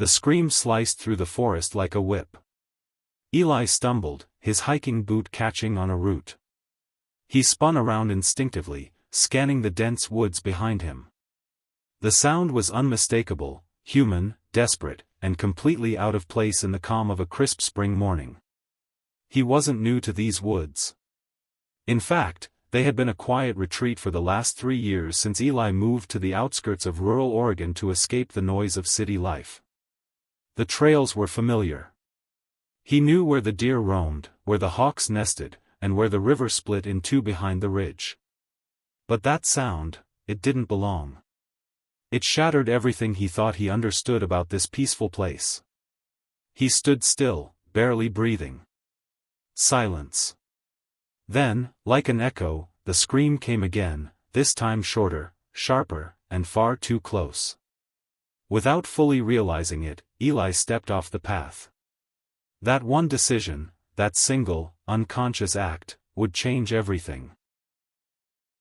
The scream sliced through the forest like a whip. Eli stumbled, his hiking boot catching on a root. He spun around instinctively, scanning the dense woods behind him. The sound was unmistakable, human, desperate, and completely out of place in the calm of a crisp spring morning. He wasn't new to these woods. In fact, they had been a quiet retreat for the last 3 years since Eli moved to the outskirts of rural Oregon to escape the noise of city life. The trails were familiar. He knew where the deer roamed, where the hawks nested, and where the river split in two behind the ridge. But that sound, it didn't belong. It shattered everything he thought he understood about this peaceful place. He stood still, barely breathing. Silence. Then, like an echo, the scream came again, this time shorter, sharper, and far too close. Without fully realizing it, Eli stepped off the path. That one decision, that single, unconscious act, would change everything.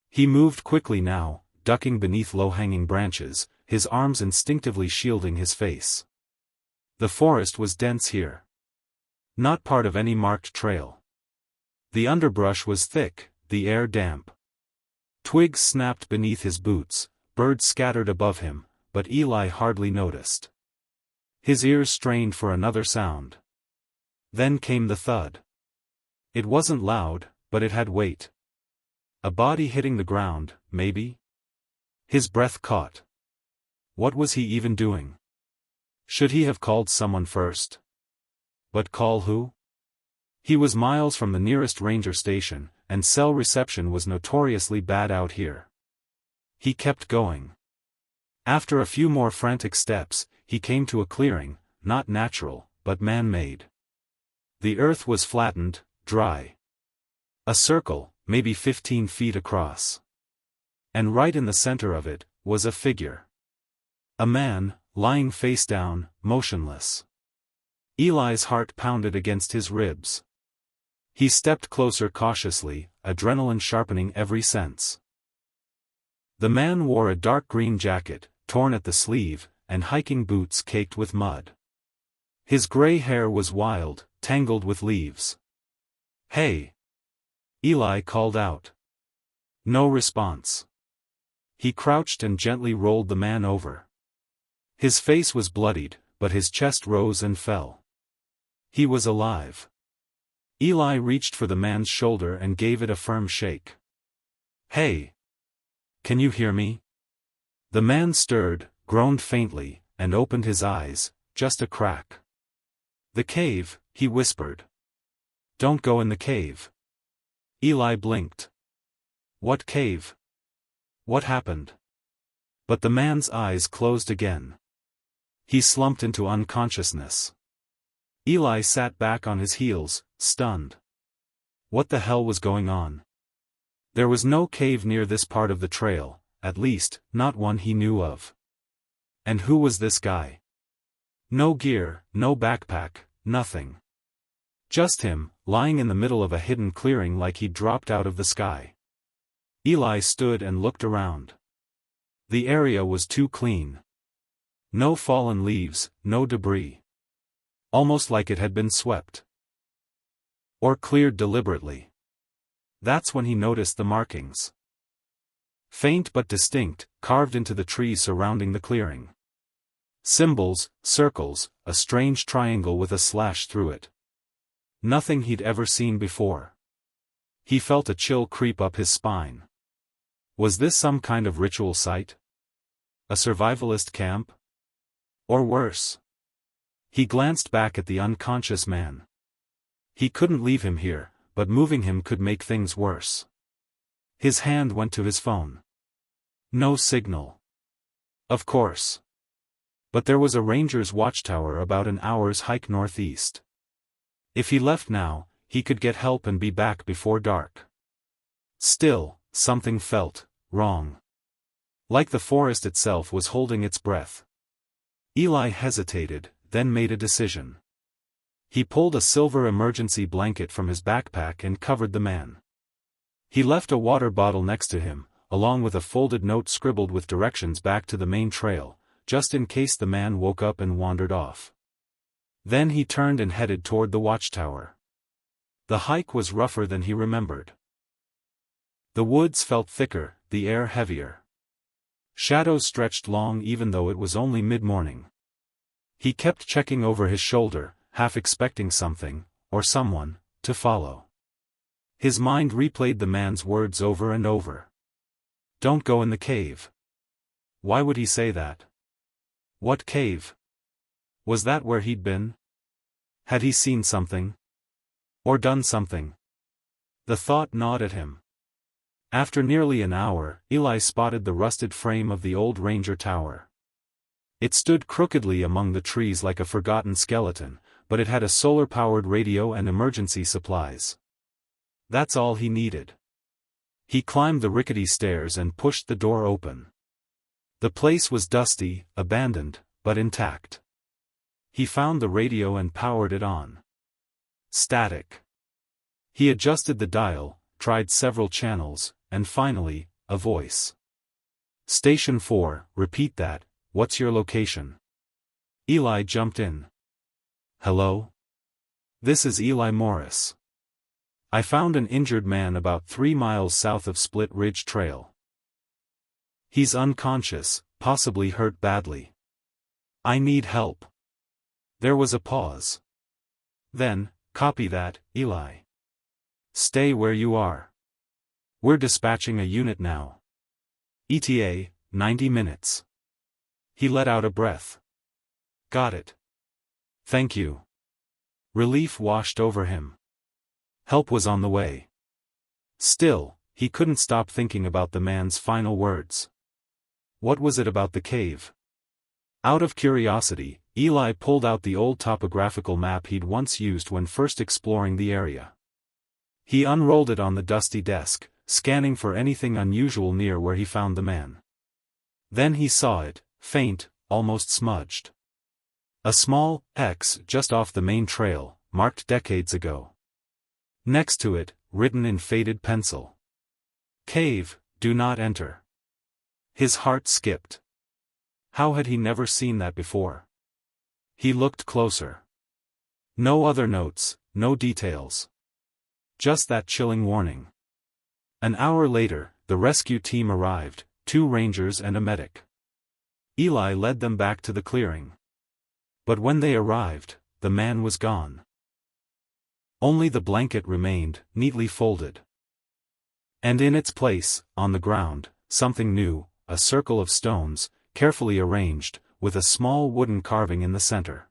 He moved quickly now, ducking beneath low-hanging branches, his arms instinctively shielding his face. The forest was dense here. Not part of any marked trail. The underbrush was thick, the air damp. Twigs snapped beneath his boots, birds scattered above him, but Eli hardly noticed. His ears strained for another sound. Then came the thud. It wasn't loud, but it had weight. A body hitting the ground, maybe? His breath caught. What was he even doing? Should he have called someone first? But call who? He was miles from the nearest ranger station, and cell reception was notoriously bad out here. He kept going. After a few more frantic steps, he came to a clearing, not natural, but man-made. The earth was flattened, dry. A circle, maybe 15 feet across. And right in the center of it, was a figure. A man, lying face down, motionless. Eli's heart pounded against his ribs. He stepped closer cautiously, adrenaline sharpening every sense. The man wore a dark green jacket, torn at the sleeve, and hiking boots caked with mud. His gray hair was wild, tangled with leaves. "Hey!" Eli called out. No response. He crouched and gently rolled the man over. His face was bloodied, but his chest rose and fell. He was alive. Eli reached for the man's shoulder and gave it a firm shake. "Hey! Can you hear me?" The man stirred, groaned faintly, and opened his eyes, just a crack. "The cave," he whispered. "Don't go in the cave." Eli blinked. "What cave? What happened?" But the man's eyes closed again. He slumped into unconsciousness. Eli sat back on his heels, stunned. What the hell was going on? There was no cave near this part of the trail, at least, not one he knew of. And who was this guy? No gear, no backpack, nothing. Just him, lying in the middle of a hidden clearing like he'd dropped out of the sky. Eli stood and looked around. The area was too clean. No fallen leaves, no debris. Almost like it had been swept. Or cleared deliberately. That's when he noticed the markings. Faint but distinct, carved into the trees surrounding the clearing. Symbols, circles, a strange triangle with a slash through it. Nothing he'd ever seen before. He felt a chill creep up his spine. Was this some kind of ritual site? A survivalist camp? Or worse? He glanced back at the unconscious man. He couldn't leave him here, but moving him could make things worse. His hand went to his phone. No signal. Of course. But there was a ranger's watchtower about an hour's hike northeast. If he left now, he could get help and be back before dark. Still, something felt wrong. Like the forest itself was holding its breath. Eli hesitated, then made a decision. He pulled a silver emergency blanket from his backpack and covered the man. He left a water bottle next to him, along with a folded note scribbled with directions back to the main trail, just in case the man woke up and wandered off. Then he turned and headed toward the watchtower. The hike was rougher than he remembered. The woods felt thicker, the air heavier. Shadows stretched long even though it was only mid-morning. He kept checking over his shoulder, half expecting something, or someone, to follow. His mind replayed the man's words over and over. Don't go in the cave. Why would he say that? What cave? Was that where he'd been? Had he seen something? Or done something? The thought gnawed at him. After nearly an hour, Eli spotted the rusted frame of the old ranger tower. It stood crookedly among the trees like a forgotten skeleton, but it had a solar-powered radio and emergency supplies. That's all he needed. He climbed the rickety stairs and pushed the door open. The place was dusty, abandoned, but intact. He found the radio and powered it on. Static. He adjusted the dial, tried several channels, and finally, a voice. Station 4, repeat that, what's your location? Eli jumped in. Hello? This is Eli Morris. I found an injured man about 3 miles south of Split Ridge Trail. He's unconscious, possibly hurt badly. I need help. There was a pause. Then, copy that, Eli. Stay where you are. We're dispatching a unit now. ETA, 90 minutes. He let out a breath. Got it. Thank you. Relief washed over him. Help was on the way. Still, he couldn't stop thinking about the man's final words. What was it about the cave? Out of curiosity, Eli pulled out the old topographical map he'd once used when first exploring the area. He unrolled it on the dusty desk, scanning for anything unusual near where he found the man. Then he saw it, faint, almost smudged. A small X just off the main trail, marked decades ago. Next to it, written in faded pencil. Cave, do not enter. His heart skipped. How had he never seen that before? He looked closer. No other notes, no details. Just that chilling warning. An hour later, the rescue team arrived, 2 rangers and a medic. Eli led them back to the clearing. But when they arrived, the man was gone. Only the blanket remained, neatly folded. And in its place, on the ground, something new, a circle of stones, carefully arranged, with a small wooden carving in the center.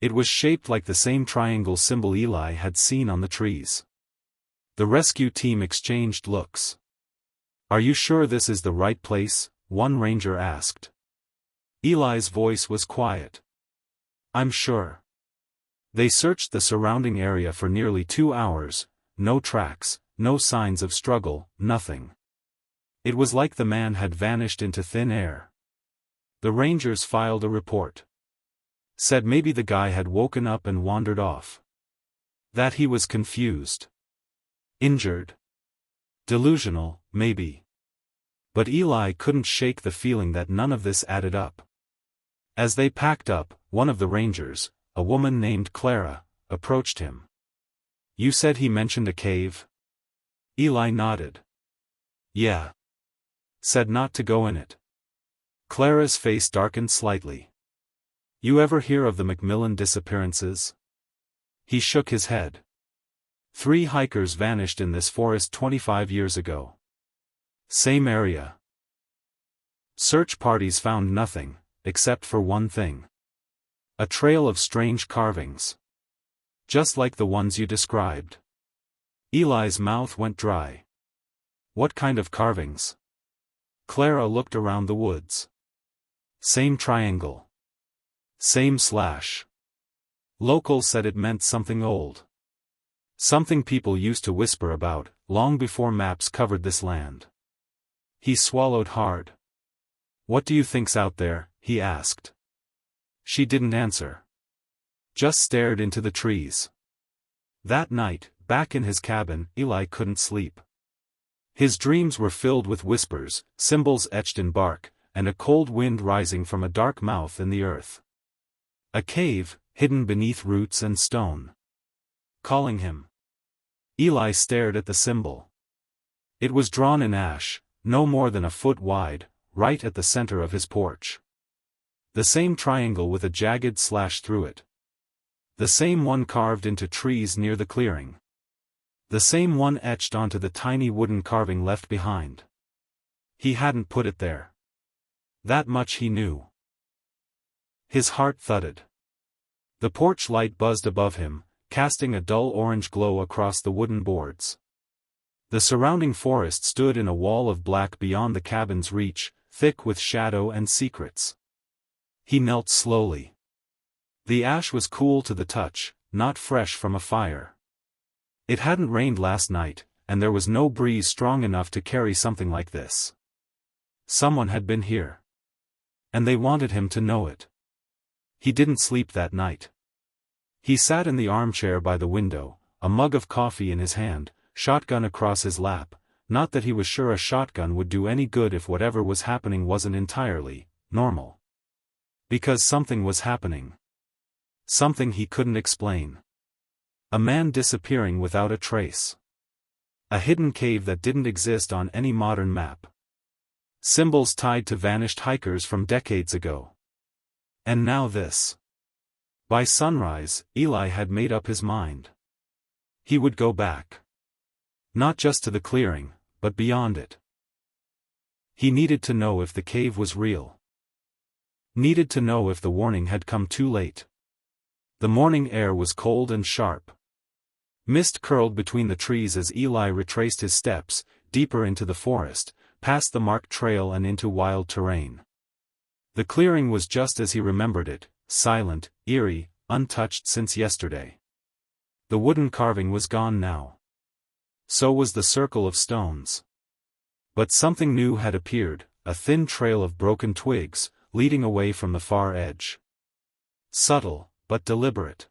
It was shaped like the same triangle symbol Eli had seen on the trees. The rescue team exchanged looks. Are you sure this is the right place? One ranger asked. Eli's voice was quiet. I'm sure. They searched the surrounding area for nearly 2 hours, no tracks, no signs of struggle, nothing. It was like the man had vanished into thin air. The rangers filed a report. Said maybe the guy had woken up and wandered off. That he was confused. Injured. Delusional, maybe. But Eli couldn't shake the feeling that none of this added up. As they packed up, one of the rangers, a woman named Clara, approached him. You said he mentioned a cave? Eli nodded. Yeah. Said not to go in it. Clara's face darkened slightly. You ever hear of the Macmillan disappearances? He shook his head. 3 hikers vanished in this forest 25 years ago. Same area. Search parties found nothing, except for one thing. A trail of strange carvings. Just like the ones you described. Eli's mouth went dry. What kind of carvings? Clara looked around the woods. Same triangle. Same slash. Locals said it meant something old. Something people used to whisper about, long before maps covered this land. He swallowed hard. What do you think's out there? He asked. She didn't answer. Just stared into the trees. That night, back in his cabin, Eli couldn't sleep. His dreams were filled with whispers, symbols etched in bark, and a cold wind rising from a dark mouth in the earth. A cave, hidden beneath roots and stone. Calling him. Eli stared at the symbol. It was drawn in ash, no more than a foot wide, right at the center of his porch. The same triangle with a jagged slash through it. The same one carved into trees near the clearing. The same one etched onto the tiny wooden carving left behind. He hadn't put it there. That much he knew. His heart thudded. The porch light buzzed above him, casting a dull orange glow across the wooden boards. The surrounding forest stood in a wall of black beyond the cabin's reach, thick with shadow and secrets. He knelt slowly. The ash was cool to the touch, not fresh from a fire. It hadn't rained last night, and there was no breeze strong enough to carry something like this. Someone had been here. And they wanted him to know it. He didn't sleep that night. He sat in the armchair by the window, a mug of coffee in his hand, shotgun across his lap, not that he was sure a shotgun would do any good if whatever was happening wasn't entirely normal. Because something was happening. Something he couldn't explain. A man disappearing without a trace. A hidden cave that didn't exist on any modern map. Symbols tied to vanished hikers from decades ago. And now this. By sunrise, Eli had made up his mind. He would go back. Not just to the clearing, but beyond it. He needed to know if the cave was real. Needed to know if the warning had come too late. The morning air was cold and sharp. Mist curled between the trees as Eli retraced his steps, deeper into the forest, past the marked trail and into wild terrain. The clearing was just as he remembered it, silent, eerie, untouched since yesterday. The wooden carving was gone now. So was the circle of stones. But something new had appeared, a thin trail of broken twigs, leading away from the far edge. Subtle, but deliberate.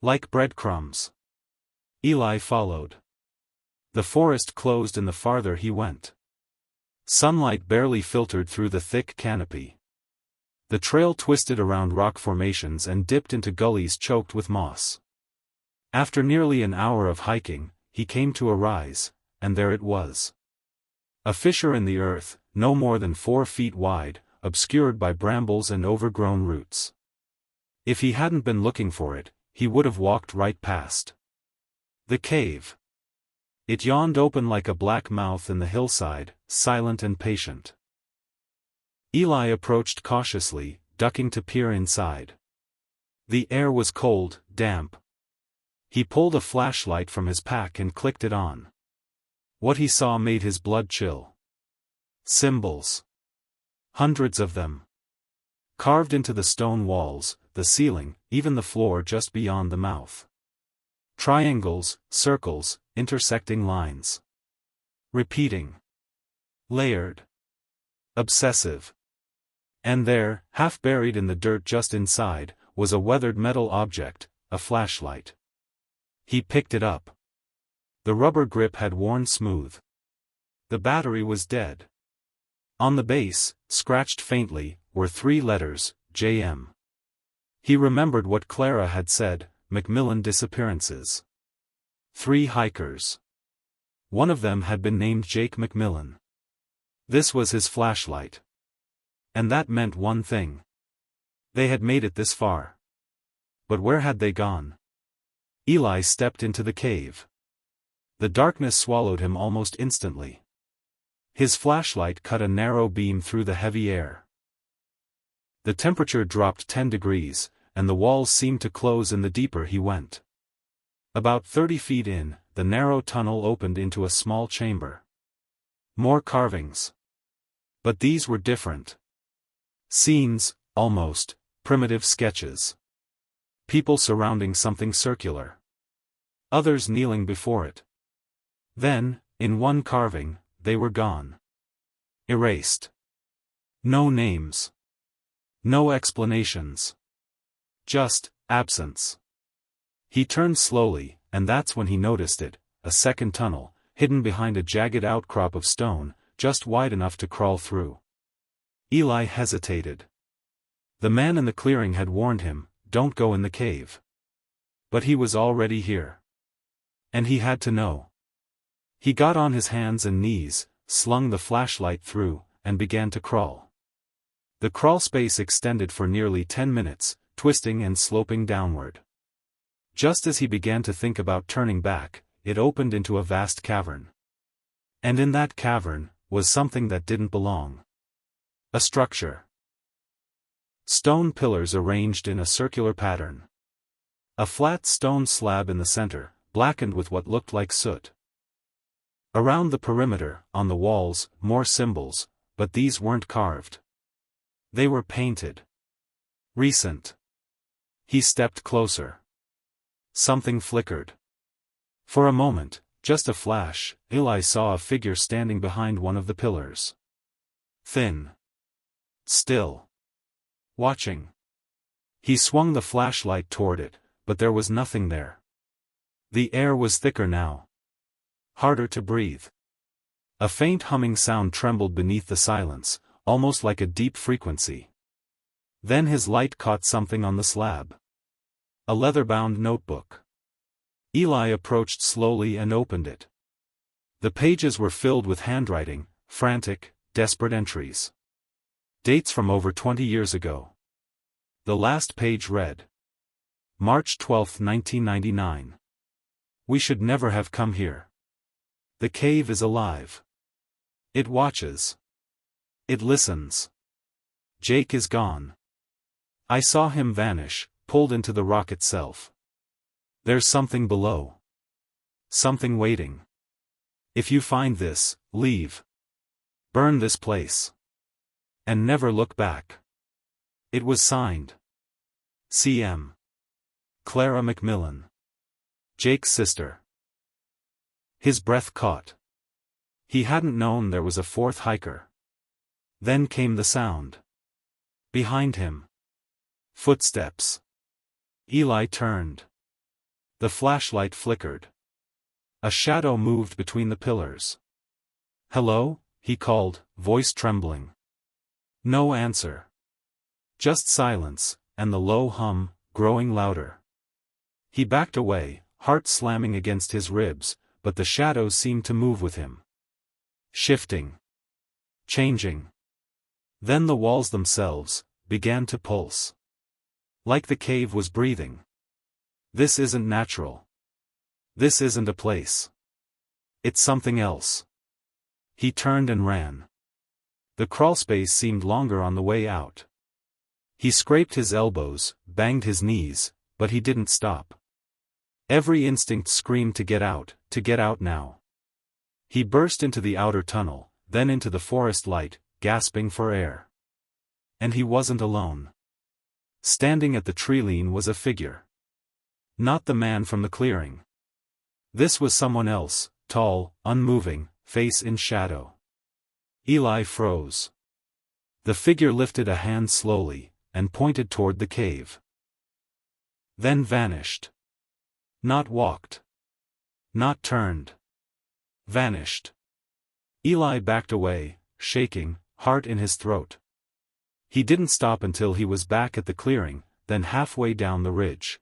Like breadcrumbs. Eli followed. The forest closed in the farther he went. Sunlight barely filtered through the thick canopy. The trail twisted around rock formations and dipped into gullies choked with moss. After nearly an hour of hiking, he came to a rise, and there it was. A fissure in the earth, no more than 4 feet wide, obscured by brambles and overgrown roots. If he hadn't been looking for it, he would have walked right past. The cave. It yawned open like a black mouth in the hillside, silent and patient. Eli approached cautiously, ducking to peer inside. The air was cold, damp. He pulled a flashlight from his pack and clicked it on. What he saw made his blood chill. Symbols. Hundreds of them. Carved into the stone walls, the ceiling, even the floor just beyond the mouth. Triangles, circles, intersecting lines. Repeating. Layered. Obsessive. And there, half buried in the dirt just inside, was a weathered metal object, a flashlight. He picked it up. The rubber grip had worn smooth. The battery was dead. On the base, scratched faintly, were 3 letters, JM. He remembered what Clara had said, Macmillan disappearances. 3 hikers. One of them had been named Jake Macmillan. This was his flashlight. And that meant one thing. They had made it this far. But where had they gone? Eli stepped into the cave. The darkness swallowed him almost instantly. His flashlight cut a narrow beam through the heavy air. The temperature dropped 10 degrees, and the walls seemed to close in the deeper he went. About 30 feet in, the narrow tunnel opened into a small chamber. More carvings. But these were different. Scenes, almost, primitive sketches. People surrounding something circular. Others kneeling before it. Then, in one carving, they were gone. Erased. No names. No explanations. Just, absence. He turned slowly, and that's when he noticed it, a second tunnel, hidden behind a jagged outcrop of stone, just wide enough to crawl through. Eli hesitated. The man in the clearing had warned him, "Don't go in the cave." But he was already here. And he had to know. He got on his hands and knees, slung the flashlight through, and began to crawl. The crawl space extended for nearly 10 minutes, twisting and sloping downward. Just as he began to think about turning back, it opened into a vast cavern. And in that cavern was something that didn't belong. A structure. Stone pillars arranged in a circular pattern. A flat stone slab in the center, blackened with what looked like soot. Around the perimeter, on the walls, more symbols, but these weren't carved. They were painted. Recent. He stepped closer. Something flickered. For a moment, just a flash, Eli saw a figure standing behind one of the pillars. Thin. Still. Watching. He swung the flashlight toward it, but there was nothing there. The air was thicker now. Harder to breathe. A faint humming sound trembled beneath the silence, almost like a deep frequency. Then his light caught something on the slab. A leather-bound notebook. Eli approached slowly and opened it. The pages were filled with handwriting, frantic, desperate entries. Dates from over 20 years ago. The last page read: March 12, 1999. We should never have come here. The cave is alive. It watches. It listens. Jake is gone. I saw him vanish, pulled into the rock itself. There's something below. Something waiting. If you find this, leave. Burn this place. And never look back. It was signed. C.M. Clara Macmillan. Jake's sister. His breath caught. He hadn't known there was a fourth hiker. Then came the sound. Behind him. Footsteps. Eli turned. The flashlight flickered. A shadow moved between the pillars. "Hello?" he called, voice trembling. No answer. Just silence, and the low hum, growing louder. He backed away, heart slamming against his ribs, but the shadows seemed to move with him. Shifting. Changing. Then the walls themselves began to pulse. Like the cave was breathing. This isn't natural. This isn't a place. It's something else. He turned and ran. The crawlspace seemed longer on the way out. He scraped his elbows, banged his knees, but he didn't stop. Every instinct screamed to get out now. He burst into the outer tunnel, then into the forest light, gasping for air. And he wasn't alone. Standing at the tree-line was a figure. Not the man from the clearing. This was someone else, tall, unmoving, face in shadow. Eli froze. The figure lifted a hand slowly, and pointed toward the cave. Then vanished. Not walked. Not turned. Vanished. Eli backed away, shaking, heart in his throat. He didn't stop until he was back at the clearing, then halfway down the ridge.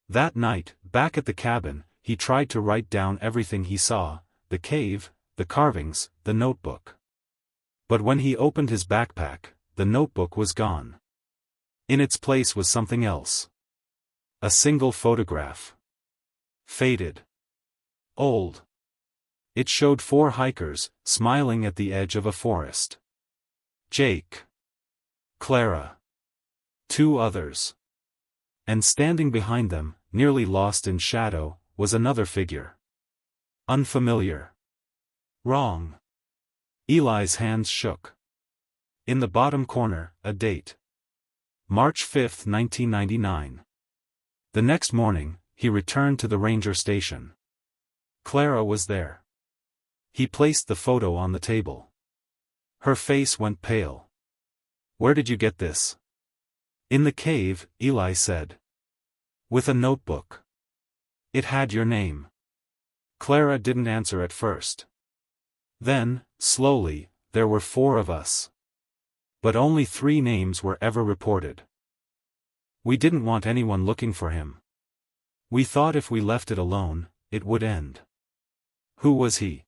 That night, back at the cabin, he tried to write down everything he saw, the cave, the carvings, the notebook. But when he opened his backpack, the notebook was gone. In its place was something else. A single photograph. Faded. Old. It showed 4 hikers, smiling at the edge of a forest. Jake. Clara. 2 others. And standing behind them, nearly lost in shadow, was another figure. Unfamiliar. Wrong. Eli's hands shook. In the bottom corner, a date. March 5, 1999. The next morning, he returned to the ranger station. Clara was there. He placed the photo on the table. Her face went pale. "Where did you get this?" "In the cave," Eli said. "With a notebook. It had your name." Clara didn't answer at first. Then, slowly, "There were 4 of us. But only 3 names were ever reported. We didn't want anyone looking for him. We thought if we left it alone, it would end. Who was he?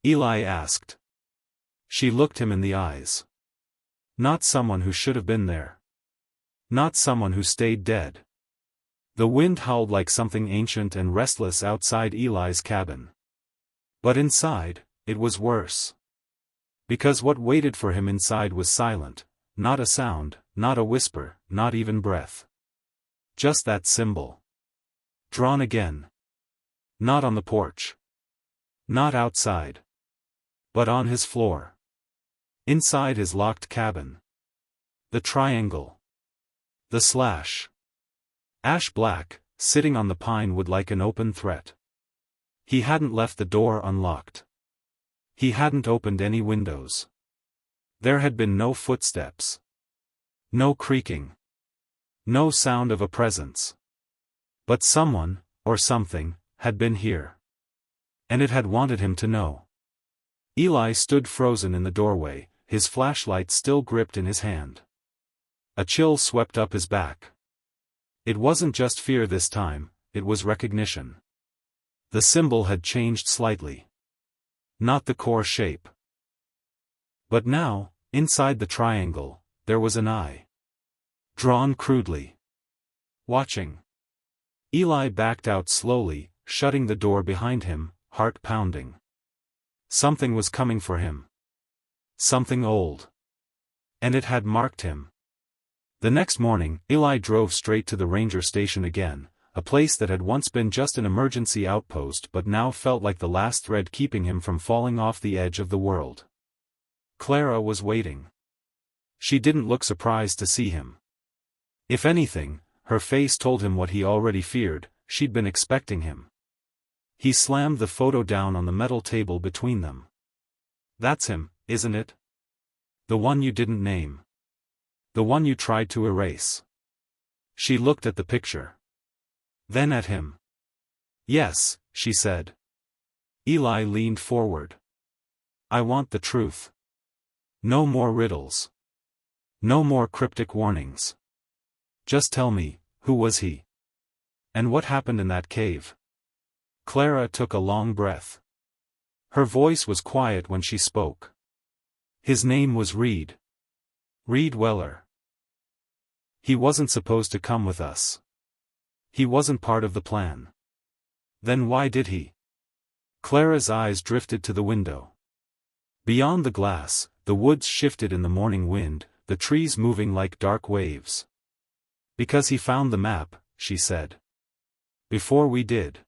Eli asked. She looked him in the eyes. Not someone who should have been there. Not someone who stayed dead. The wind howled like something ancient and restless outside Eli's cabin. But inside, it was worse. Because what waited for him inside was silent, not a sound, not a whisper, not even breath. Just that symbol. Drawn again. Not on the porch. Not outside. But on his floor. Inside his locked cabin. The triangle. The slash. Ash black, sitting on the pine wood like an open threat. He hadn't left the door unlocked. He hadn't opened any windows. There had been no footsteps. No creaking. No sound of a presence. But someone, or something, had been here. And it had wanted him to know. Eli stood frozen in the doorway, his flashlight still gripped in his hand. A chill swept up his back. It wasn't just fear this time, it was recognition. The symbol had changed slightly. Not the core shape. But now, inside the triangle, there was an eye. Drawn crudely. Watching. Eli backed out slowly, shutting the door behind him, heart pounding. Something was coming for him. Something old. And it had marked him. The next morning, Eli drove straight to the ranger station again, a place that had once been just an emergency outpost but now felt like the last thread keeping him from falling off the edge of the world. Clara was waiting. She didn't look surprised to see him. If anything, her face told him what he already feared, she'd been expecting him. He slammed the photo down on the metal table between them. That's him, isn't it? The one you didn't name. The one you tried to erase. She looked at the picture. Then at him. Yes, she said. Eli leaned forward. I want the truth. No more riddles. No more cryptic warnings. Just tell me, who was he? And what happened in that cave? Clara took a long breath. Her voice was quiet when she spoke. His name was Reed. Reed Weller. He wasn't supposed to come with us. He wasn't part of the plan. Then why did he? Clara's eyes drifted to the window. Beyond the glass, the woods shifted in the morning wind, the trees moving like dark waves. Because he found the map, she said. Before we did.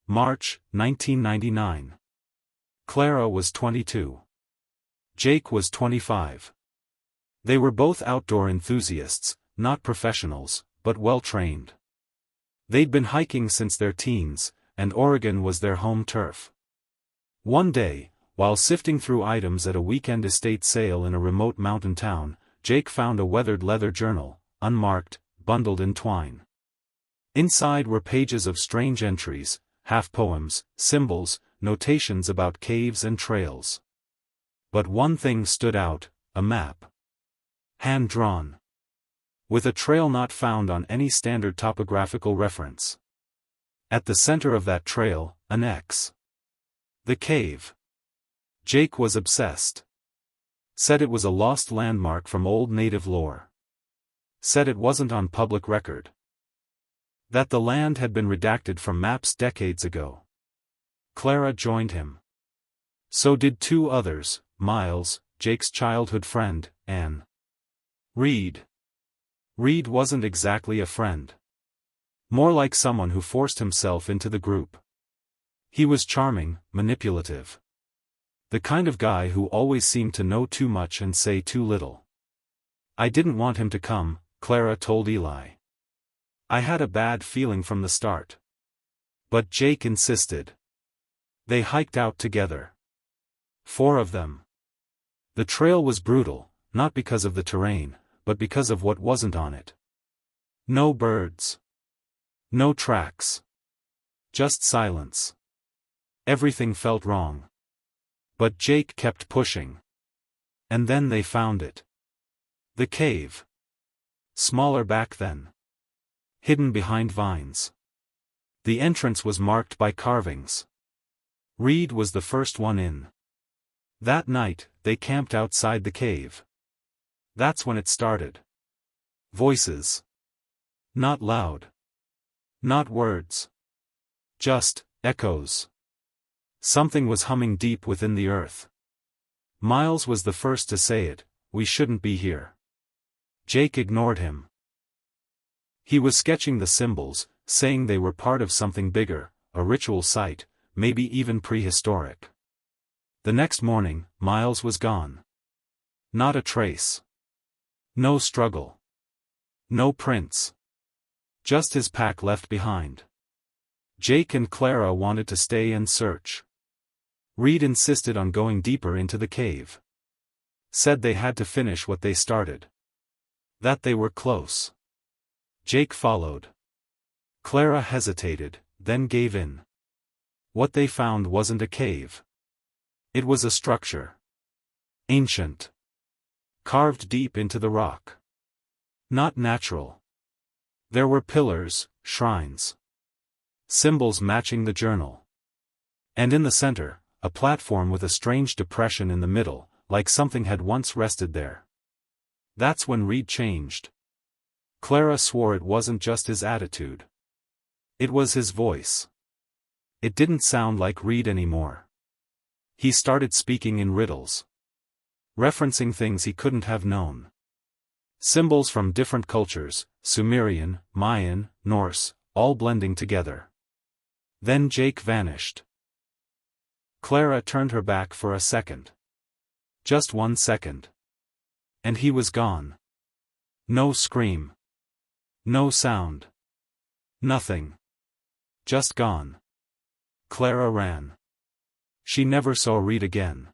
March, 1999. Clara was 22. Jake was 25. They were both outdoor enthusiasts, not professionals, but well-trained. They'd been hiking since their teens, and Oregon was their home turf. One day, while sifting through items at a weekend estate sale in a remote mountain town, Jake found a weathered leather journal, unmarked, bundled in twine. Inside were pages of strange entries, half-poems, symbols, notations about caves and trails. But one thing stood out, a map. Hand-drawn. With a trail not found on any standard topographical reference. At the center of that trail, an X. The cave. Jake was obsessed. Said it was a lost landmark from old native lore. Said it wasn't on public record. That the land had been redacted from maps decades ago. Clara joined him. So did 2 others, Miles, Jake's childhood friend, and Reed. Reed wasn't exactly a friend. More like someone who forced himself into the group. He was charming, manipulative. The kind of guy who always seemed to know too much and say too little. I didn't want him to come, Clara told Eli. I had a bad feeling from the start. But Jake insisted. They hiked out together. 4 of them. The trail was brutal, not because of the terrain, but because of what wasn't on it. No birds. No tracks. Just silence. Everything felt wrong. But Jake kept pushing. And then they found it. The cave. Smaller back then. Hidden behind vines. The entrance was marked by carvings. Reed was the first one in. That night, they camped outside the cave. That's when it started. Voices. Not loud. Not words. Just echoes. Something was humming deep within the earth. Miles was the first to say it, "We shouldn't be here." Jake ignored him. He was sketching the symbols, saying they were part of something bigger, a ritual site, maybe even prehistoric. The next morning, Miles was gone. Not a trace. No struggle. No prints. Just his pack left behind. Jake and Clara wanted to stay and search. Reed insisted on going deeper into the cave. Said they had to finish what they started. That they were close. Jake followed. Clara hesitated, then gave in. What they found wasn't a cave. It was a structure. Ancient. Carved deep into the rock. Not natural. There were pillars, shrines. Symbols matching the journal. And in the center, a platform with a strange depression in the middle, like something had once rested there. That's when Reed changed. Clara swore it wasn't just his attitude. It was his voice. It didn't sound like Reed anymore. He started speaking in riddles. Referencing things he couldn't have known. Symbols from different cultures, Sumerian, Mayan, Norse, all blending together. Then Jake vanished. Clara turned her back for a second. Just 1 second. And he was gone. No scream. No sound. Nothing. Just gone. Clara ran. She never saw Reed again.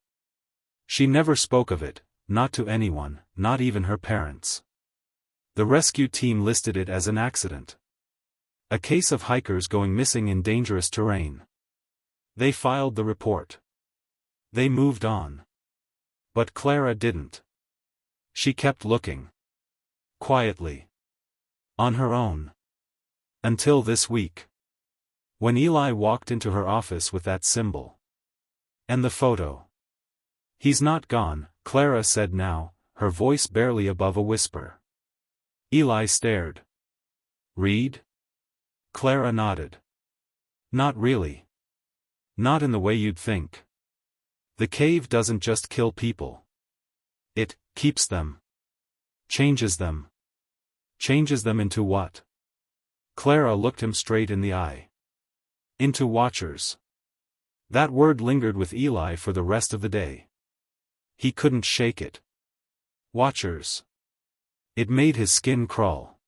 She never spoke of it, not to anyone, not even her parents. The rescue team listed it as an accident. A case of hikers going missing in dangerous terrain. They filed the report. They moved on. But Clara didn't. She kept looking. Quietly. On her own. Until this week. When Eli walked into her office with that symbol. And the photo. "He's not gone," Clara said now, her voice barely above a whisper. Eli stared. "Reed?" Clara nodded. "Not really. Not in the way you'd think. The cave doesn't just kill people. It keeps them. Changes them. Changes them into what?" Clara looked him straight in the eye. "Into watchers." That word lingered with Eli for the rest of the day. He couldn't shake it. Watchers. It made his skin crawl.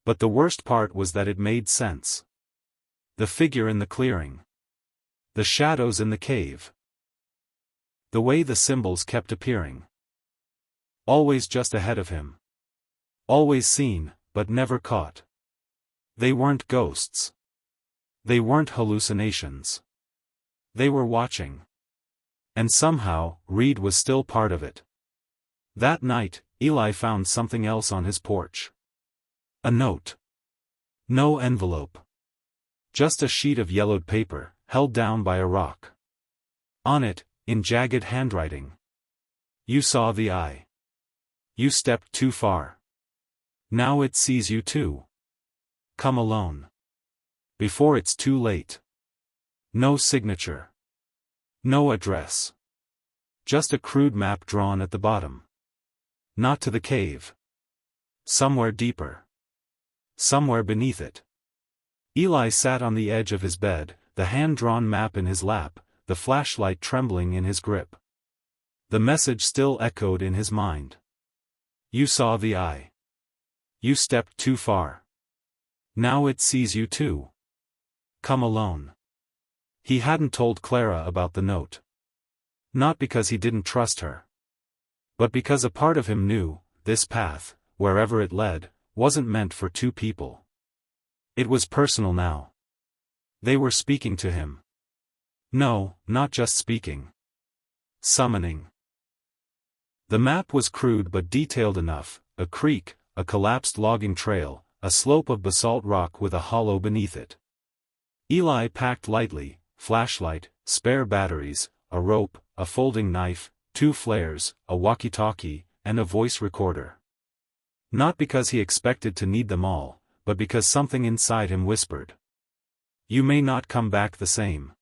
But the worst part was that it made sense. The figure in the clearing. The shadows in the cave. The way the symbols kept appearing. Always just ahead of him. Always seen, but never caught. They weren't ghosts. They weren't hallucinations. They were watching. And somehow, Reed was still part of it. That night, Eli found something else on his porch. A note. No envelope. Just a sheet of yellowed paper, held down by a rock. On it, in jagged handwriting. "You saw the eye. You stepped too far. Now it sees you too. Come alone. Before it's too late." No signature. No address. Just a crude map drawn at the bottom. Not to the cave. Somewhere deeper. Somewhere beneath it. Eli sat on the edge of his bed, the hand-drawn map in his lap, the flashlight trembling in his grip. The message still echoed in his mind. "You saw the eye. You stepped too far. Now it sees you too. Come alone." He hadn't told Clara about the note. Not because he didn't trust her. But because a part of him knew, this path, wherever it led, wasn't meant for two people. It was personal now. They were speaking to him. No, not just speaking. Summoning. The map was crude but detailed enough: a creek, a collapsed logging trail, a slope of basalt rock with a hollow beneath it. Eli packed lightly: flashlight, spare batteries, a rope, a folding knife, 2 flares, a walkie-talkie, and a voice recorder. Not because he expected to need them all, but because something inside him whispered, "You may not come back the same."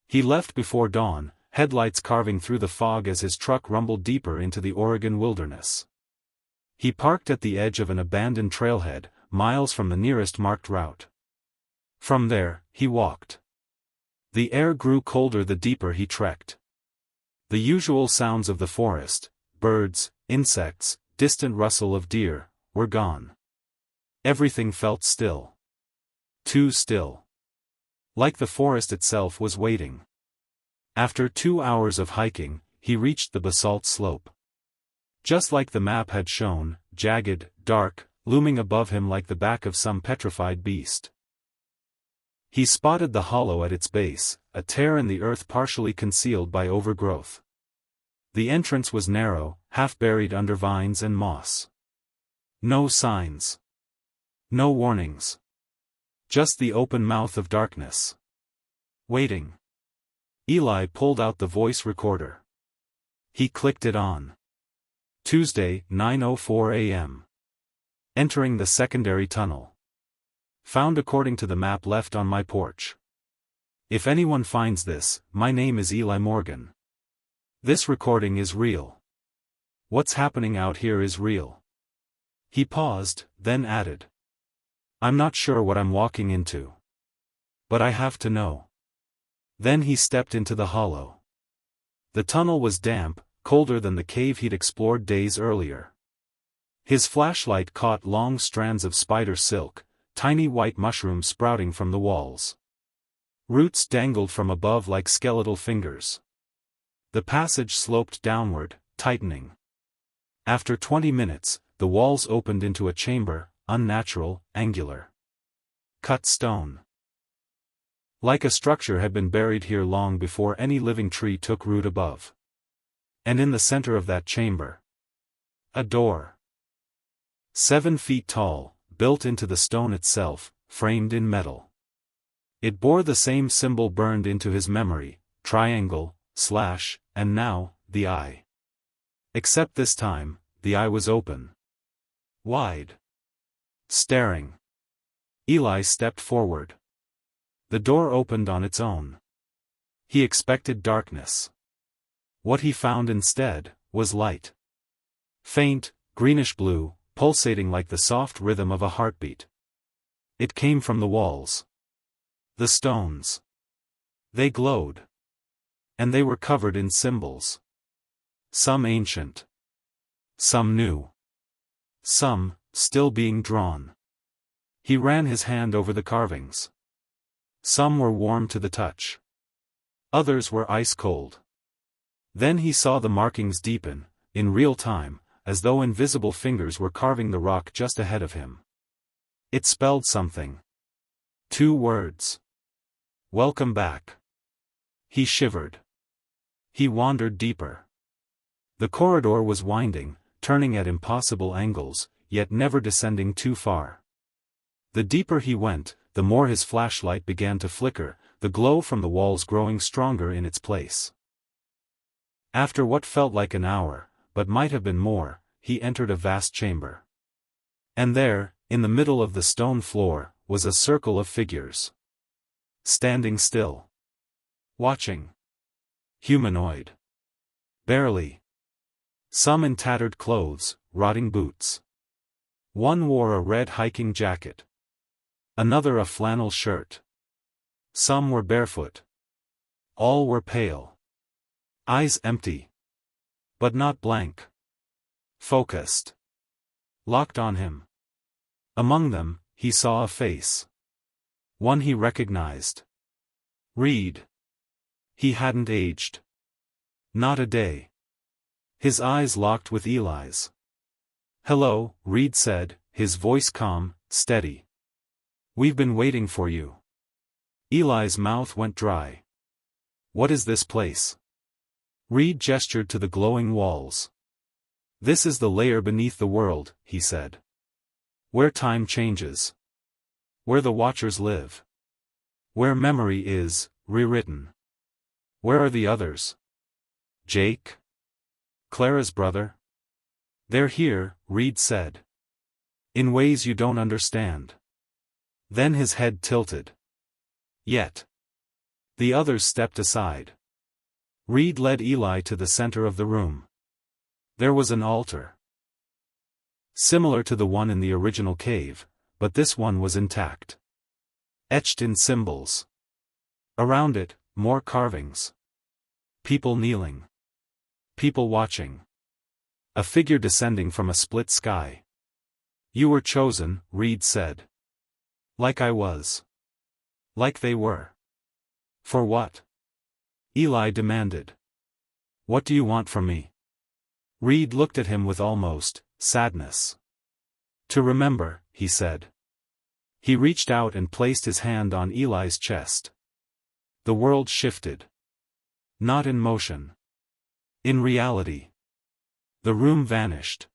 He left before dawn, headlights carving through the fog as his truck rumbled deeper into the Oregon wilderness. He parked at the edge of an abandoned trailhead, miles from the nearest marked route. From there, he walked. The air grew colder the deeper he trekked. The usual sounds of the forest, birds, insects, distant rustle of deer, were gone. Everything felt still. Too still. Like the forest itself was waiting. After 2 hours of hiking, he reached the basalt slope. Just like the map had shown, jagged, dark, looming above him like the back of some petrified beast. He spotted the hollow at its base, a tear in the earth partially concealed by overgrowth. The entrance was narrow, half buried under vines and moss. No signs. No warnings. Just the open mouth of darkness. Waiting. Eli pulled out the voice recorder. He clicked it on. Tuesday, 9:04 a.m. Entering the secondary tunnel. Found according to the map left on my porch. If anyone finds this, my name is Eli Morgan. This recording is real. What's happening out here is real. He paused, then added, "I'm not sure what I'm walking into. But I have to know." Then he stepped into the hollow. The tunnel was damp, colder than the cave he'd explored days earlier. His flashlight caught long strands of spider silk, tiny white mushrooms sprouting from the walls. Roots dangled from above like skeletal fingers. The passage sloped downward, tightening. After 20 minutes, the walls opened into a chamber, unnatural, angular. Cut stone. Like a structure had been buried here long before any living tree took root above. And in the center of that chamber, a door. 7 feet tall, built into the stone itself, framed in metal. It bore the same symbol burned into his memory: triangle, slash, and now, the eye. Except this time, the eye was open. Wide. Staring. Eli stepped forward. The door opened on its own. He expected darkness. What he found instead was light. Faint, greenish-blue, pulsating like the soft rhythm of a heartbeat. It came from the walls. The stones. They glowed. And they were covered in symbols. Some ancient. Some new. Some, still being drawn. He ran his hand over the carvings. Some were warm to the touch. Others were ice-cold. Then he saw the markings deepen, in real time, as though invisible fingers were carving the rock just ahead of him. It spelled something. 2 words. Welcome back. He shivered. He wandered deeper. The corridor was winding, turning at impossible angles, yet never descending too far. The deeper he went, the more his flashlight began to flicker, the glow from the walls growing stronger in its place. After what felt like an hour, but might have been more, he entered a vast chamber. And there, in the middle of the stone floor, was a circle of figures. Standing still. Watching. Humanoid. Barely. Some in tattered clothes, rotting boots. One wore a red hiking jacket. Another a flannel shirt. Some were barefoot. All were pale. Eyes empty. But not blank. Focused. Locked on him. Among them, he saw a face. One he recognized. Reed. He hadn't aged. Not a day. His eyes locked with Eli's. "Hello," Reed said, his voice calm, steady. "We've been waiting for you." Eli's mouth went dry. "What is this place?" Reed gestured to the glowing walls. This is the layer beneath the world, he said. Where time changes. Where the watchers live. Where memory is rewritten. Where are the others? Jake? Clara's brother? They're here, Reed said. In ways you don't understand. Then his head tilted. Yet. The others stepped aside. Reed led Eli to the center of the room. There was an altar. Similar to the one in the original cave, but this one was intact. Etched in symbols. Around it, more carvings. People kneeling. People watching. A figure descending from a split sky. You were chosen, Reed said. Like I was. Like they were. For what? Eli demanded. What do you want from me? Reed looked at him with almost sadness. To remember, he said. He reached out and placed his hand on Eli's chest. The world shifted. Not in motion. In reality. The room vanished.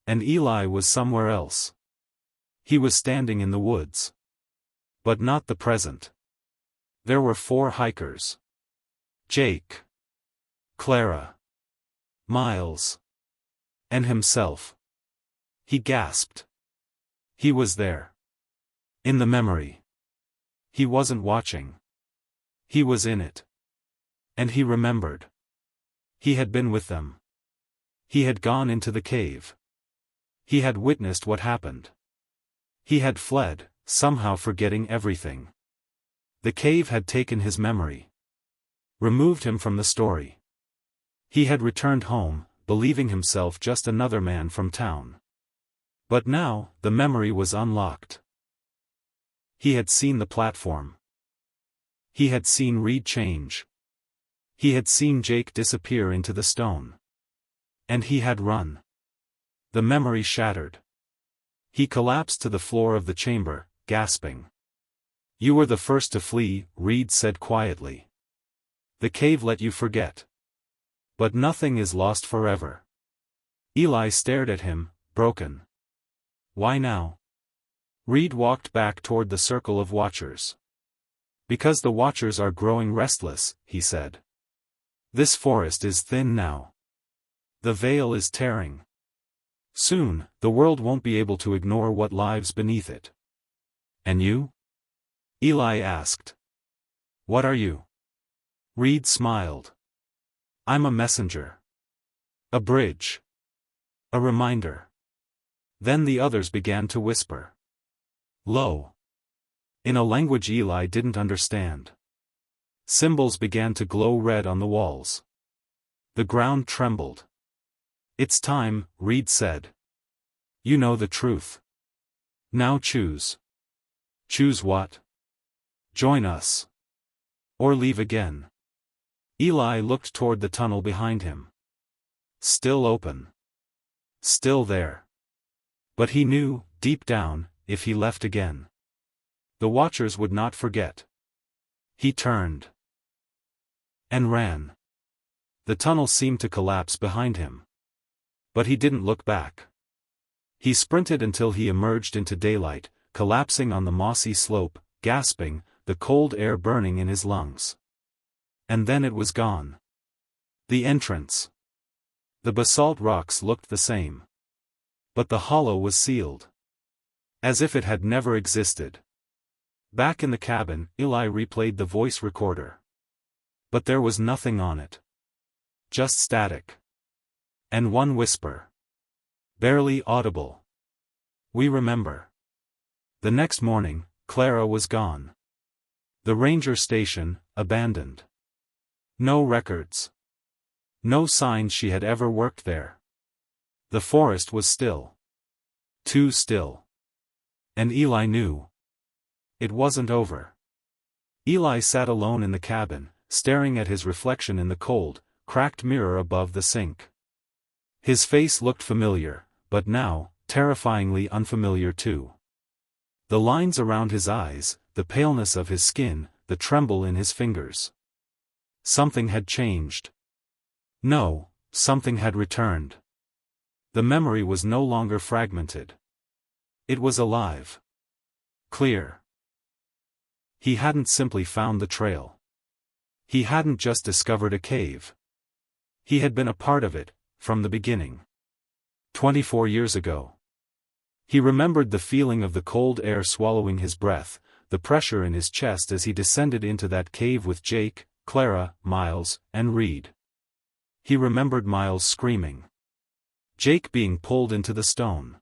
And Eli was somewhere else. He was standing in the woods. But not the present. There were 4 hikers. Jake. Clara. Miles. And himself. He gasped. He was there. In the memory. He wasn't watching. He was in it. And he remembered. He had been with them. He had gone into the cave. He had witnessed what happened. He had fled, somehow forgetting everything. The cave had taken his memory. Removed him from the story. He had returned home, believing himself just another man from town. But now, the memory was unlocked. He had seen the platform. He had seen Reed change. He had seen Jake disappear into the stone. And he had run. The memory shattered. He collapsed to the floor of the chamber, gasping. You were the first to flee, Reed said quietly. The cave let you forget. But nothing is lost forever. Eli stared at him, broken. Why now? Reed walked back toward the circle of watchers. Because the watchers are growing restless, he said. This forest is thin now. The veil is tearing. Soon, the world won't be able to ignore what lies beneath it. And you? Eli asked. What are you? Reed smiled. I'm a messenger. A bridge. A reminder. Then the others began to whisper. Low. In a language Eli didn't understand. Symbols began to glow red on the walls. The ground trembled. It's time, Reed said. You know the truth. Now choose. Choose what? Join us. Or leave again. Eli looked toward the tunnel behind him. Still open. Still there. But he knew, deep down, if he left again, the watchers would not forget. He turned. And ran. The tunnel seemed to collapse behind him. But he didn't look back. He sprinted until he emerged into daylight, collapsing on the mossy slope, gasping, the cold air burning in his lungs. And then it was gone. The entrance. The basalt rocks looked the same. But the hollow was sealed. As if it had never existed. Back in the cabin, Eli replayed the voice recorder. But there was nothing on it. Just static. And one whisper. Barely audible. We remember. The next morning, Clara was gone. The ranger station, abandoned. No records. No signs she had ever worked there. The forest was still. Too still. And Eli knew. It wasn't over. Eli sat alone in the cabin, staring at his reflection in the cold, cracked mirror above the sink. His face looked familiar, but now, terrifyingly unfamiliar too. The lines around his eyes, the paleness of his skin, the tremble in his fingers. Something had changed. No, something had returned. The memory was no longer fragmented. It was alive. Clear. He hadn't simply found the trail. He hadn't just discovered a cave. He had been a part of it, from the beginning. 24 years ago. He remembered the feeling of the cold air swallowing his breath, the pressure in his chest as he descended into that cave with Jake, Clara, Miles, and Reed. He remembered Miles screaming. Jake being pulled into the stone.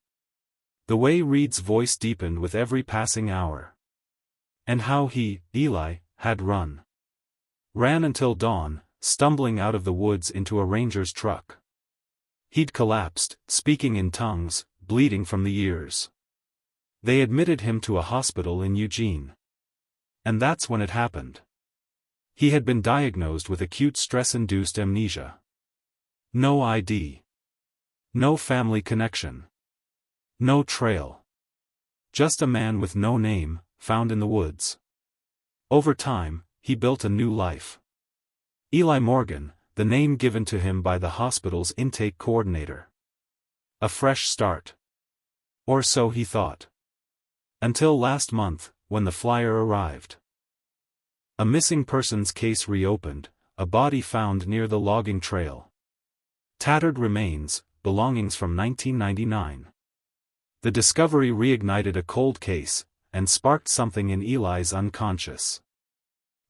The way Reed's voice deepened with every passing hour. And how he, Eli, had run. Ran until dawn, stumbling out of the woods into a ranger's truck. He'd collapsed, speaking in tongues, bleeding from the ears. They admitted him to a hospital in Eugene. And that's when it happened. He had been diagnosed with acute stress-induced amnesia. No ID. No family connection. No trail. Just a man with no name, found in the woods. Over time, he built a new life. Eli Morgan, the name given to him by the hospital's intake coordinator. A fresh start. Or so he thought. Until last month, when the flyer arrived. A missing persons case reopened, a body found near the logging trail. Tattered remains, belongings from 1999. The discovery reignited a cold case, and sparked something in Eli's unconscious.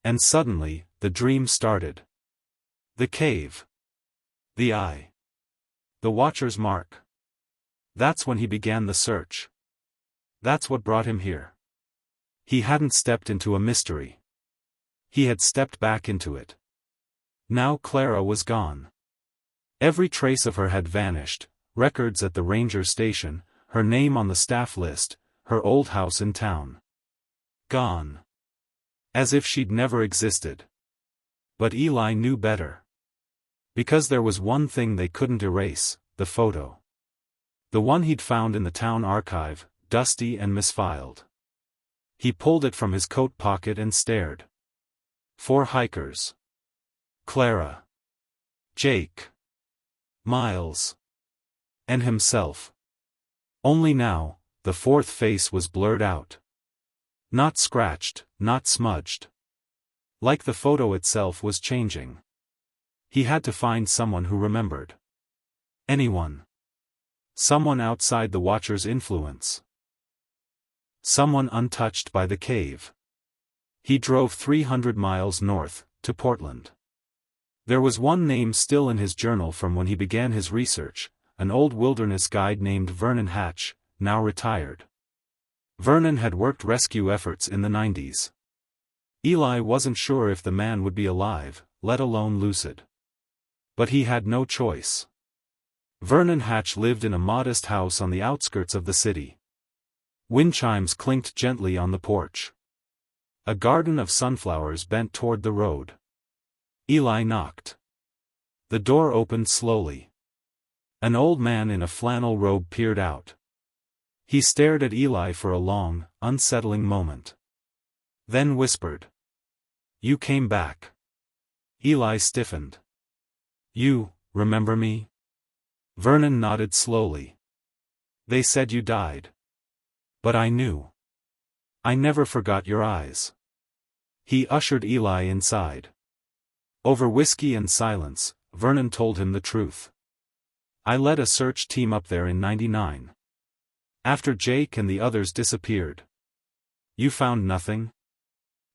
And suddenly, the dream started. The cave. The eye. The watcher's mark. That's when he began the search. That's what brought him here. He hadn't stepped into a mystery. He had stepped back into it. Now Clara was gone. Every trace of her had vanished, records at the ranger station, her name on the staff list, her old house in town. Gone. As if she'd never existed. But Eli knew better. Because there was one thing they couldn't erase, the photo. The one he'd found in the town archive, dusty and misfiled. He pulled it from his coat pocket and stared. 4 hikers. Clara. Jake. Miles. And himself. Only now, the 4th face was blurred out. Not scratched, not smudged. Like the photo itself was changing. He had to find someone who remembered. Anyone. Someone outside the Watcher's influence. Someone untouched by the cave. He drove 300 miles north, to Portland. There was one name still in his journal from when he began his research, an old wilderness guide named Vernon Hatch, now retired. Vernon had worked rescue efforts in the 90s. Eli wasn't sure if the man would be alive, let alone lucid. But he had no choice. Vernon Hatch lived in a modest house on the outskirts of the city. Wind chimes clinked gently on the porch. A garden of sunflowers bent toward the road. Eli knocked. The door opened slowly. An old man in a flannel robe peered out. He stared at Eli for a long, unsettling moment. Then whispered. "You came back." Eli stiffened. "You, remember me?" Vernon nodded slowly. "They said you died. But I knew. I never forgot your eyes." He ushered Eli inside. Over whiskey and silence, Vernon told him the truth. "I led a search team up there in '99. After Jake and the others disappeared." "You found nothing?"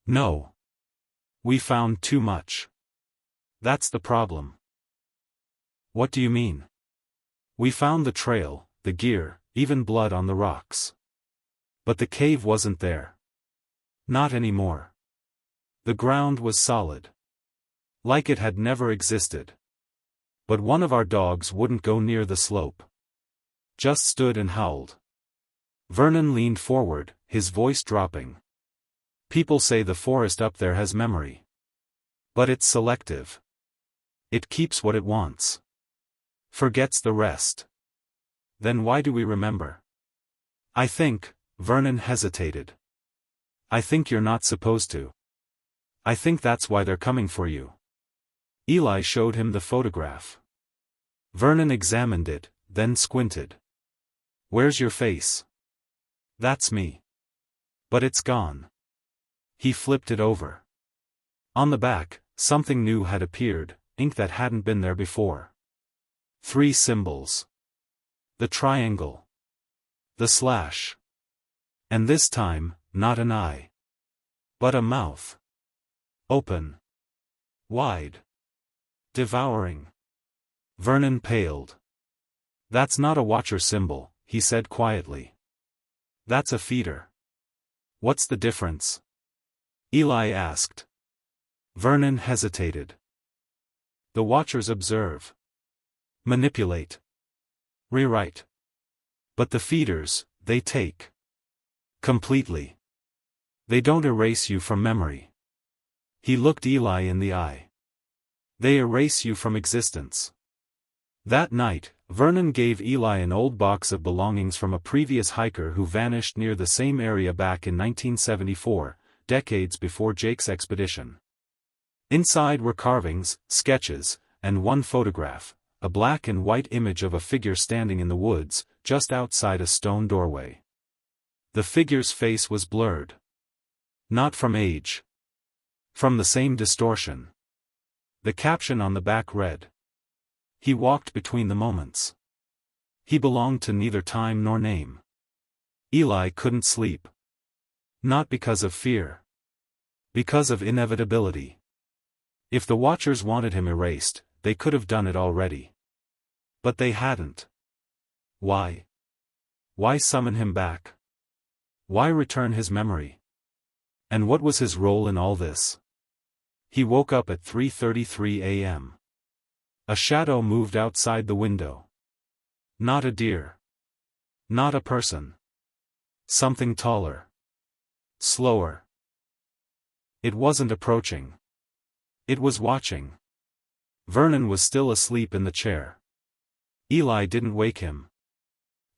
"No. We found too much. That's the problem." "What do you mean?" "We found the trail, the gear, even blood on the rocks. But the cave wasn't there. Not anymore. The ground was solid. Like it had never existed. But one of our dogs wouldn't go near the slope. Just stood and howled." Vernon leaned forward, his voice dropping. "People say the forest up there has memory. But it's selective. It keeps what it wants. Forgets the rest. Then why do we remember?" "I think," Vernon hesitated. "I think you're not supposed to. I think that's why they're coming for you." Eli showed him the photograph. Vernon examined it, then squinted. "Where's your face?" "That's me. But it's gone." He flipped it over. On the back, something new had appeared, ink that hadn't been there before. 3 symbols. The triangle. The slash. And this time, not an eye. But a mouth. Open. Wide. Devouring. Vernon paled. "That's not a watcher symbol," he said quietly. "That's a feeder." "What's the difference?" Eli asked. Vernon hesitated. "The watchers observe. Manipulate. Rewrite. But the feeders, they take. Completely. They don't erase you from memory." He looked Eli in the eye. "They erase you from existence." That night, Vernon gave Eli an old box of belongings from a previous hiker who vanished near the same area back in 1974, decades before Jake's expedition. Inside were carvings, sketches, and one photograph, a black and white image of a figure standing in the woods, just outside a stone doorway. The figure's face was blurred. Not from age. From the same distortion. The caption on the back read, "He walked between the moments." He belonged to neither time nor name. Eli couldn't sleep. Not because of fear. Because of inevitability. If the watchers wanted him erased, they could have done it already. But they hadn't. Why? Why summon him back? Why return his memory? And what was his role in all this? He woke up at 3:33 a.m. A shadow moved outside the window. Not a deer. Not a person. Something taller. Slower. It wasn't approaching. It was watching. Vernon was still asleep in the chair. Eli didn't wake him.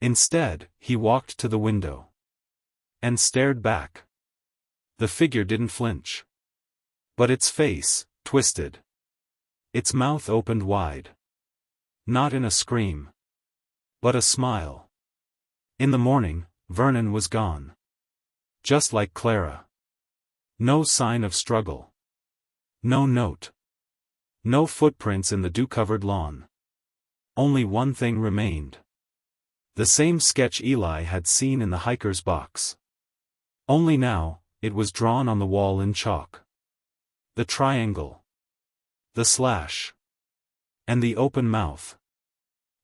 Instead, he walked to the window. And stared back. The figure didn't flinch. But its face, twisted. Its mouth opened wide. Not in a scream. But a smile. In the morning, Vernon was gone. Just like Clara. No sign of struggle. No note. No footprints in the dew-covered lawn. Only one thing remained. The same sketch Eli had seen in the hiker's box. Only now, it was drawn on the wall in chalk. The triangle. The slash. And the open mouth.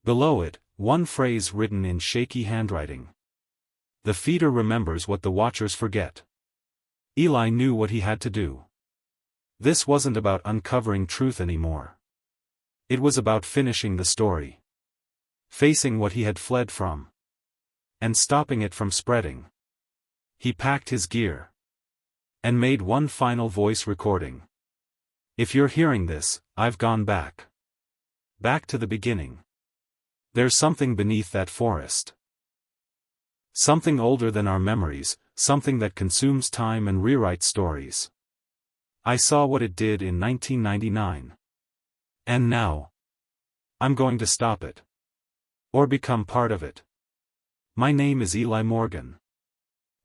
Below it, one phrase written in shaky handwriting. "The feeder remembers what the watchers forget." Eli knew what he had to do. This wasn't about uncovering truth anymore. It was about finishing the story. Facing what he had fled from. And stopping it from spreading. He packed his gear. And made one final voice recording. "If you're hearing this, I've gone back. Back to the beginning. There's something beneath that forest. Something older than our memories, something that consumes time and rewrites stories. I saw what it did in 1999. And now, I'm going to stop it. Or become part of it. My name is Eli Morgan.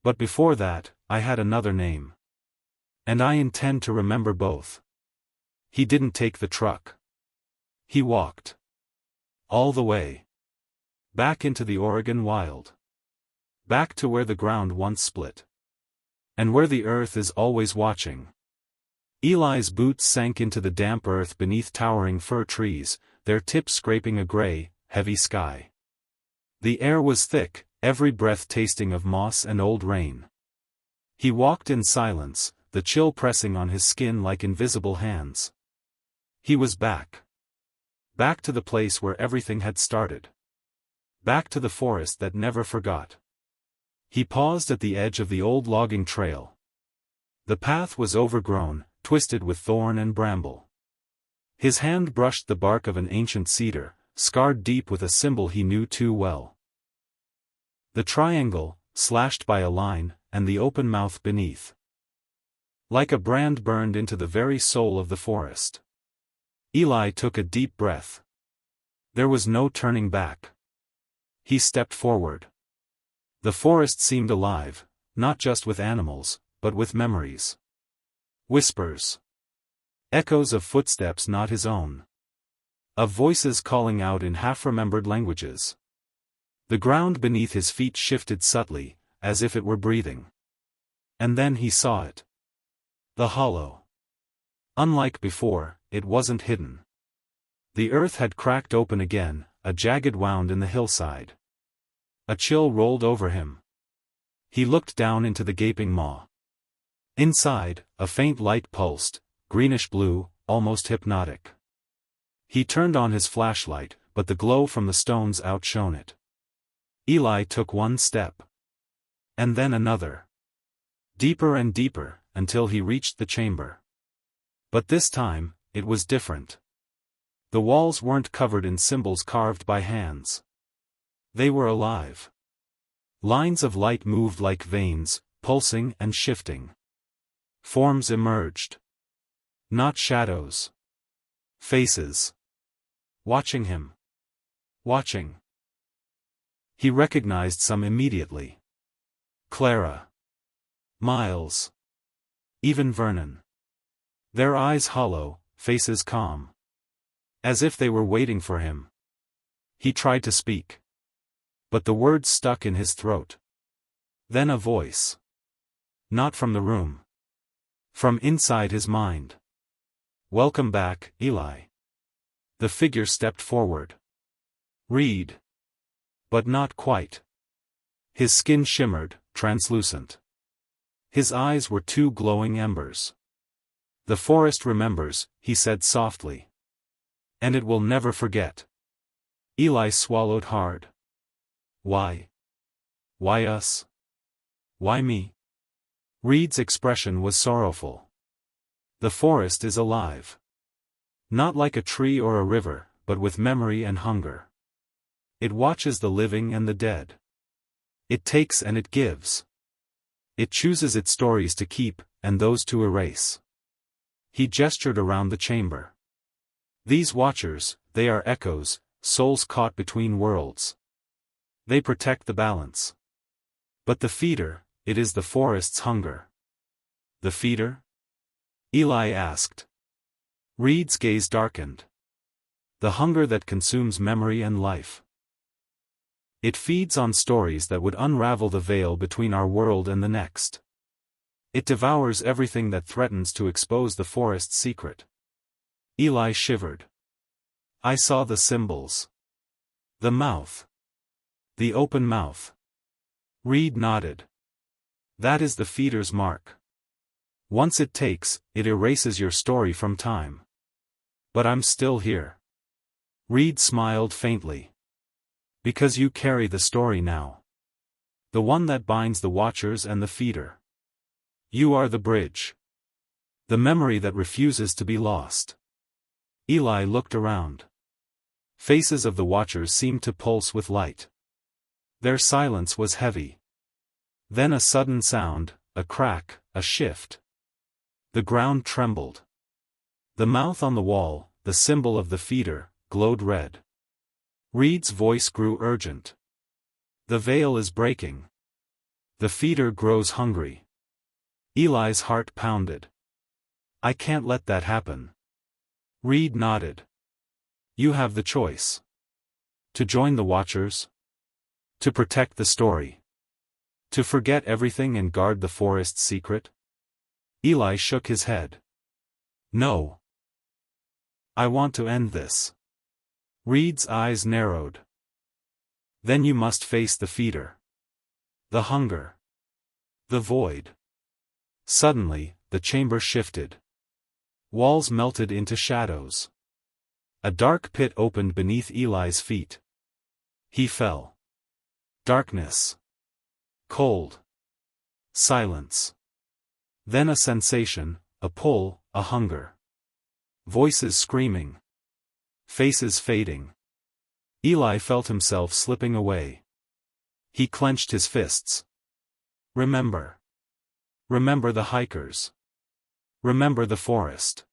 But before that, I had another name. And I intend to remember both." He didn't take the truck. He walked. All the way. Back into the Oregon wild. Back to where the ground once split. And where the earth is always watching. Eli's boots sank into the damp earth beneath towering fir trees, their tips scraping a gray, heavy sky. The air was thick, every breath tasting of moss and old rain. He walked in silence, the chill pressing on his skin like invisible hands. He was back. Back to the place where everything had started. Back to the forest that never forgot. He paused at the edge of the old logging trail. The path was overgrown, twisted with thorn and bramble. His hand brushed the bark of an ancient cedar, scarred deep with a symbol he knew too well. The triangle, slashed by a line, and the open mouth beneath. Like a brand burned into the very soul of the forest. Eli took a deep breath. There was no turning back. He stepped forward. The forest seemed alive, not just with animals, but with memories. Whispers. Echoes of footsteps not his own. Of voices calling out in half-remembered languages. The ground beneath his feet shifted subtly, as if it were breathing. And then he saw it. The hollow. Unlike before, it wasn't hidden. The earth had cracked open again, a jagged wound in the hillside. A chill rolled over him. He looked down into the gaping maw. Inside, a faint light pulsed, greenish-blue, almost hypnotic. He turned on his flashlight, but the glow from the stones outshone it. Eli took one step. And then another. Deeper and deeper, until he reached the chamber. But this time, it was different. The walls weren't covered in symbols carved by hands. They were alive. Lines of light moved like veins, pulsing and shifting. Forms emerged. Not shadows. Faces. Watching him. Watching. He recognized some immediately. Clara. Miles. Even Vernon. Their eyes hollow, faces calm. As if they were waiting for him. He tried to speak. But the words stuck in his throat. Then a voice. Not from the room. From inside his mind. Welcome back, Eli. The figure stepped forward. Reed. But not quite. His skin shimmered, translucent. His eyes were two glowing embers. The forest remembers, he said softly. And it will never forget. Eli swallowed hard. Why? Why us? Why me? Reed's expression was sorrowful. The forest is alive. Not like a tree or a river, but with memory and hunger. It watches the living and the dead. It takes and it gives. It chooses its stories to keep, and those to erase. He gestured around the chamber. These watchers, they are echoes, souls caught between worlds. They protect the balance. But the feeder, it is the forest's hunger. The feeder? Eli asked. Reed's gaze darkened. The hunger that consumes memory and life. It feeds on stories that would unravel the veil between our world and the next. It devours everything that threatens to expose the forest's secret. Eli shivered. I saw the symbols. The mouth. The open mouth. Reed nodded. That is the feeder's mark. Once it takes, it erases your story from time. But I'm still here. Reed smiled faintly. Because you carry the story now. The one that binds the watchers and the feeder. You are the bridge. The memory that refuses to be lost. Eli looked around. Faces of the watchers seemed to pulse with light. Their silence was heavy. Then a sudden sound, a crack, a shift. The ground trembled. The mouth on the wall, the symbol of the feeder, glowed red. Reed's voice grew urgent. The veil is breaking. The feeder grows hungry. Eli's heart pounded. I can't let that happen. Reed nodded. You have the choice. To join the watchers? To protect the story? To forget everything and guard the forest's secret? Eli shook his head. No. I want to end this. Reed's eyes narrowed. Then you must face the feeder. The hunger. The void. Suddenly, the chamber shifted. Walls melted into shadows. A dark pit opened beneath Eli's feet. He fell. Darkness. Cold. Silence. Then a sensation, a pull, a hunger. Voices screaming. Faces fading. Eli felt himself slipping away. He clenched his fists. Remember. Remember the hikers. Remember the forest.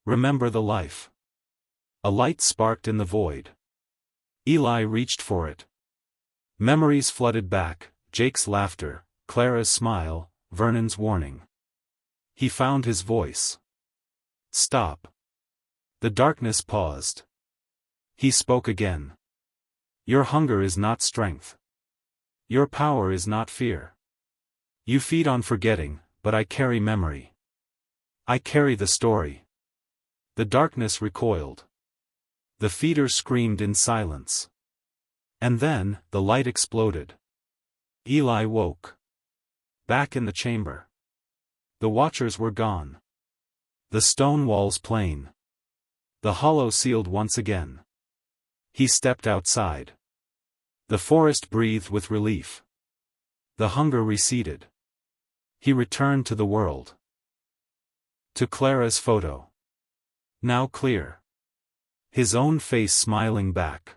Remember the life. A light sparked in the void. Eli reached for it. Memories flooded back, Jake's laughter, Clara's smile, Vernon's warning. He found his voice. Stop. The darkness paused. He spoke again. Your hunger is not strength. Your power is not fear. You feed on forgetting, but I carry memory. I carry the story. The darkness recoiled. The feeders screamed in silence. And then, the light exploded. Eli woke. Back in the chamber. The watchers were gone. The stone walls plain. The hollow sealed once again. He stepped outside. The forest breathed with relief. The hunger receded. He returned to the world. To Clara's photo. Now clear. His own face smiling back.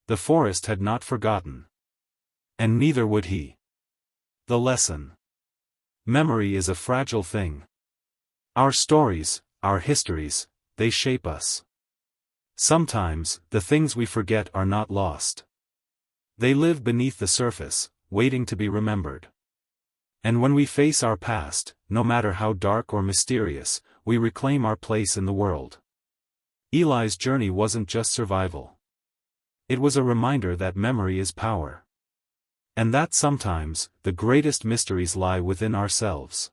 The forest had not forgotten. And neither would he. The lesson. Memory is a fragile thing. Our stories, our histories, they shape us. Sometimes, the things we forget are not lost. They live beneath the surface, waiting to be remembered. And when we face our past, no matter how dark or mysterious, we reclaim our place in the world. Eli's journey wasn't just survival. It was a reminder that memory is power. And that sometimes, the greatest mysteries lie within ourselves.